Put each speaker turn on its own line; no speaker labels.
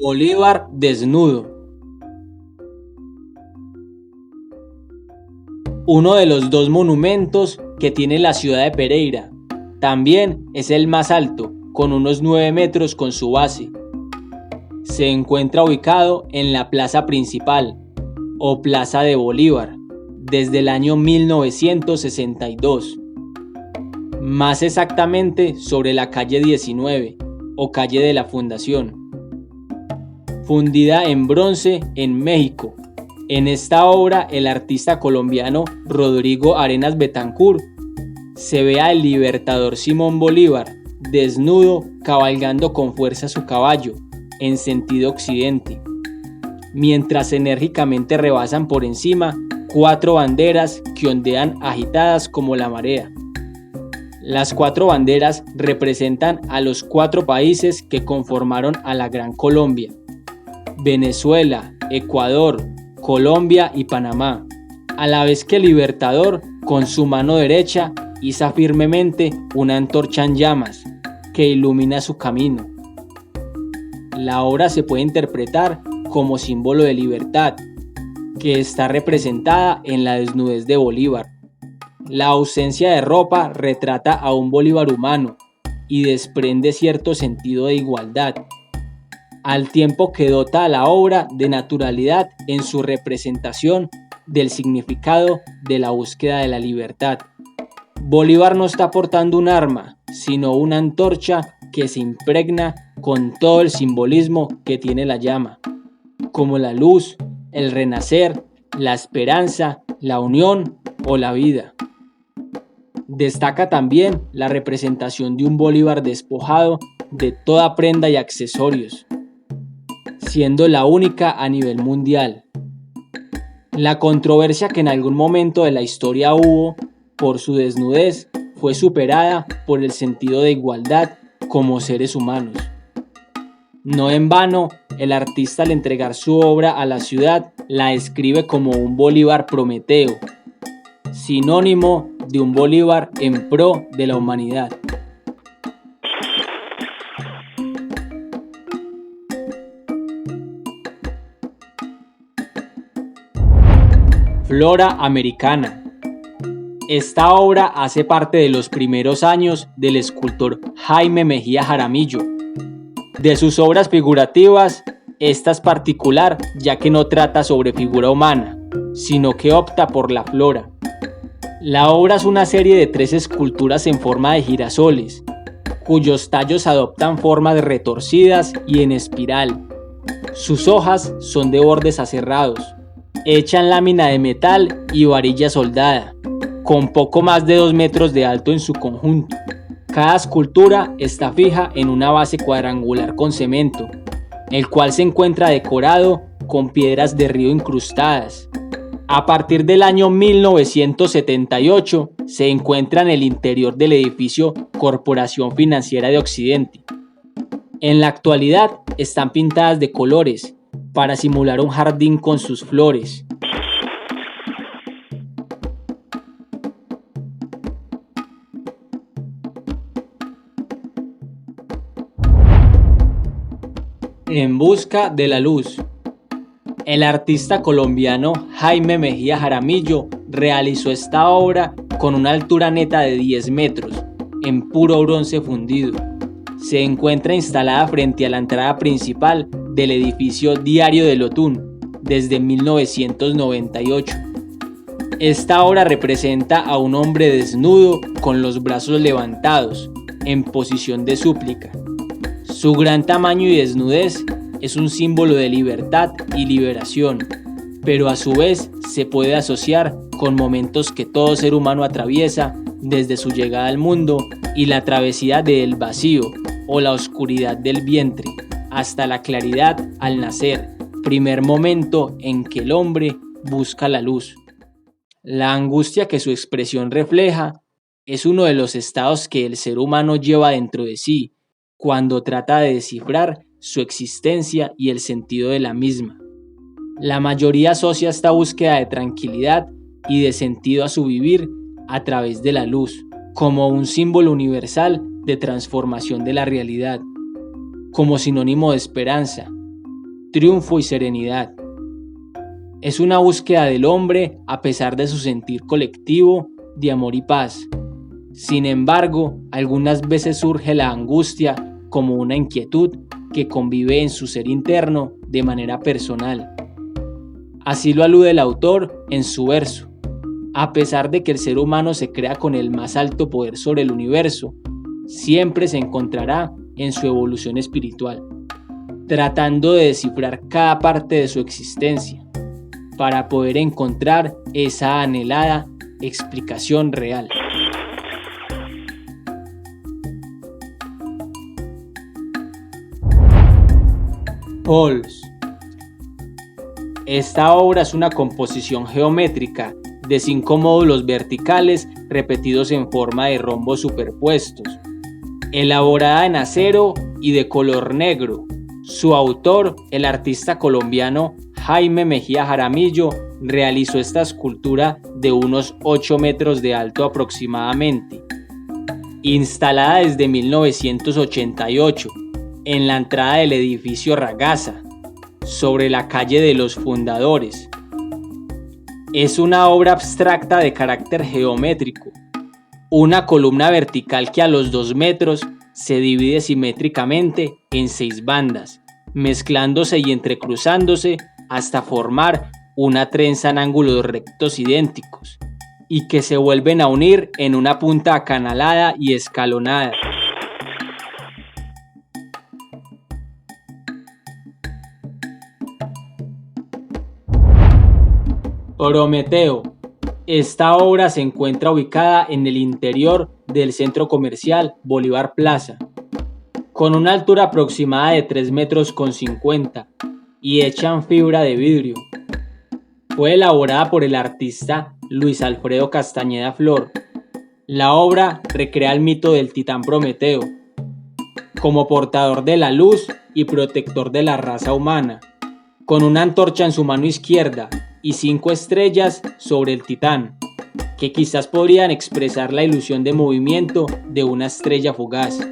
Bolívar desnudo. Uno de los dos monumentos que tiene la ciudad de Pereira. También es el más alto, con unos 9 metros con su base. Se encuentra ubicado en la plaza principal, o Plaza de Bolívar, desde el año 1962. Más exactamente sobre la calle 19, o calle de la Fundación. Fundida en bronce en México. En esta obra, el artista colombiano Rodrigo Arenas Betancourt se ve al libertador Simón Bolívar desnudo cabalgando con fuerza su caballo en sentido occidente, mientras enérgicamente rebasan por encima 4 banderas que ondean agitadas como la marea. Las 4 banderas representan a los 4 países que conformaron a la Gran Colombia: Venezuela, Ecuador, Colombia y Panamá, a la vez que el libertador, con su mano derecha, iza firmemente una antorcha en llamas que ilumina su camino. La obra se puede interpretar como símbolo de libertad, que está representada en la desnudez de Bolívar. La ausencia de ropa retrata a un Bolívar humano y desprende cierto sentido de igualdad, al tiempo que dota a la obra de naturalidad en su representación del significado de la búsqueda de la libertad. Bolívar no está portando un arma, sino una antorcha que se impregna con todo el simbolismo que tiene la llama, como la luz, el renacer, la esperanza, la unión o la vida. Destaca también la representación de un Bolívar despojado de toda prenda y accesorios, siendo la única a nivel mundial. La controversia que en algún momento de la historia hubo por su desnudez fue superada por el sentido de igualdad como seres humanos. No en vano, el artista al entregar su obra a la ciudad la describe como un Bolívar Prometeo, sinónimo de un Bolívar en pro de la humanidad. Flora americana. Esta obra hace parte de los primeros años del escultor Jaime Mejía Jaramillo. De sus obras figurativas, esta es particular ya que no trata sobre figura humana, sino que opta por la flora. La obra es una serie de 3 esculturas en forma de girasoles, cuyos tallos adoptan formas retorcidas y en espiral. Sus hojas son de bordes aserrados, hecha en lámina de metal y varilla soldada, con poco más de 2 metros de alto en su conjunto. Cada escultura está fija en una base cuadrangular con cemento, el cual se encuentra decorado con piedras de río incrustadas. A partir del año 1978 se encuentra en el interior del edificio Corporación Financiera de Occidente. En la actualidad están pintadas de colores para simular un jardín con sus flores. En busca de la luz. El artista colombiano Jaime Mejía Jaramillo realizó esta obra con una altura neta de 10 metros, en puro bronce fundido. Se encuentra instalada frente a la entrada principal del edificio Diario de Lotún desde 1998. Esta obra representa a un hombre desnudo con los brazos levantados, en posición de súplica. Su gran tamaño y desnudez es un símbolo de libertad y liberación, pero a su vez se puede asociar con momentos que todo ser humano atraviesa desde su llegada al mundo y la travesía del vacío o la oscuridad del vientre hasta la claridad al nacer, primer momento en que el hombre busca la luz. La angustia que su expresión refleja es uno de los estados que el ser humano lleva dentro de sí cuando trata de descifrar su existencia y el sentido de la misma. La mayoría asocia esta búsqueda de tranquilidad y de sentido a su vivir a través de la luz, como un símbolo universal de transformación de la realidad, como sinónimo de esperanza, triunfo y serenidad. Es una búsqueda del hombre a pesar de su sentir colectivo de amor y paz. Sin embargo, algunas veces surge la angustia como una inquietud que convive en su ser interno de manera personal. Así lo alude el autor en su verso. A pesar de que el ser humano se crea con el más alto poder sobre el universo, siempre se encontrará en su evolución espiritual, tratando de descifrar cada parte de su existencia, para poder encontrar esa anhelada explicación real. Pols. Esta obra es una composición geométrica de 5 módulos verticales repetidos en forma de rombos superpuestos, elaborada en acero y de color negro. Su autor, el artista colombiano Jaime Mejía Jaramillo, realizó esta escultura de unos 8 metros de alto aproximadamente, instalada desde 1988 en la entrada del edificio Ragasa, sobre la calle de los Fundadores. Es una obra abstracta de carácter geométrico, una columna vertical que a los 2 metros se divide simétricamente en 6 bandas, mezclándose y entrecruzándose hasta formar una trenza en ángulos rectos idénticos, y que se vuelven a unir en una punta acanalada y escalonada. Prometeo. Esta obra se encuentra ubicada en el interior del centro comercial Bolívar Plaza, con una altura aproximada de 3,50 metros y hecha en fibra de vidrio. Fue elaborada por el artista Luis Alfredo Castañeda Flor. La obra recrea el mito del titán Prometeo, como portador de la luz y protector de la raza humana, con una antorcha en su mano izquierda y 5 estrellas sobre el titán, que quizás podrían expresar la ilusión de movimiento de una estrella fugaz.